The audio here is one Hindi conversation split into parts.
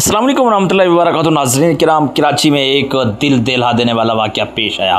अस्सलाम वालेकुम रहमतुल्लाहि व बरकातुहू। नाज़रीन किराम, कराची में एक दिल दहला देने वाला वाक़या पेश आया।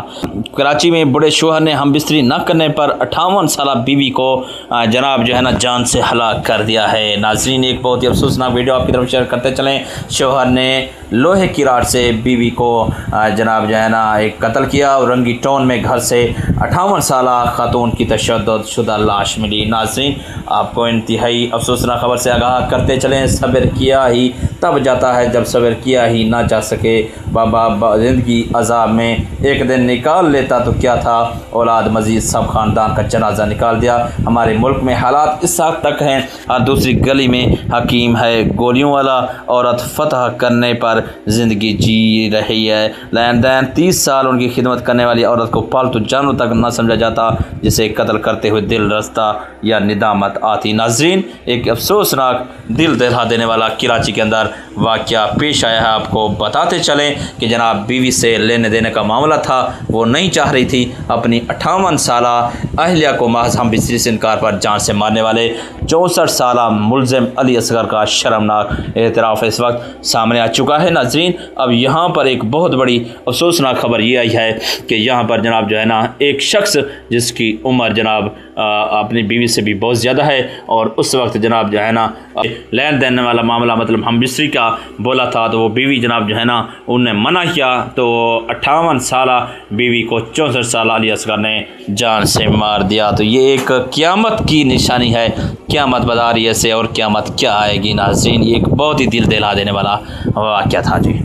कराची में बड़े शोहर ने हम बिस्तरी न करने पर 58 साला बीवी को जनाब जो है ना जान से हलाक कर दिया है। नाज़रीन एक बहुत ही अफसोसनाक वीडियो आपकी तरफ शेयर करते चलें। शोहर ने लोहे की राड से बीवी को जनाब जो है ना एक कत्ल किया और रंगी टोन में घर से 58 साला खातून की तशद्दुद शुदा लाश मिली। नाज़रीन आपको इंतहाई अफसोसनाक खबर से आगाह करते चलें। सब्र किया ही तब जाता है जब सब्र किया ही ना जा सके। बाबा ज़िंदगी अज़ाब में एक दिन निकाल लेता तो क्या था, औलाद मज़ीद सब ख़ानदान का जनाजा निकाल दिया। हमारे मुल्क में हालात इस हद तक हैं, हर दूसरी गली में हकीम है। गोलियों वाला औरत फतह करने पर ज़िंदगी जी रही है। लैन दैन 30 साल उनकी खिदमत करने वाली औरत को पालतू जानवर तक न समझा जाता, जिसे कत्ल करते हुए दिल रस्ता या निदामत आती। नाज़रीन एक अफसोसनाक दिल दहला देने वाला कराची के अंदर वाक़या पेश आया है। आपको बताते चलें कि जनाब बीवी से लेने देने का मामला था। वो नहीं चाह रही थी अपनी 58 साला अहलिया को महज हम बिस्तरी से इनकार पर जान से मारने वाले 64 साला मुलज़िम अली असगर का शर्मनाक एतराफ़ इस वक्त सामने आ चुका है। नाज़रीन अब यहाँ पर एक बहुत बड़ी अफसोसनाक खबर ये आई है कि यहाँ पर जनाब जो है ना एक शख्स जिसकी उम्र जनाब अपनी बीवी से भी बहुत ज़्यादा है और उस वक्त जनाब जो है ना लेन देन वाला मामला मतलब हम बिस्तरी का बोला था, तो वो बीवी जनाब जो है ना उनने मना किया, तो 58 साला बीवी को 64 साल अली असगर ने जान से मार दिया। तो ये एक क़यामत की निशानी है, क़यामत बता रही है से और क़यामत क्या आएगी। नाज़रीन एक बहुत ही दिल दहला देने वाला वाक़या था जी।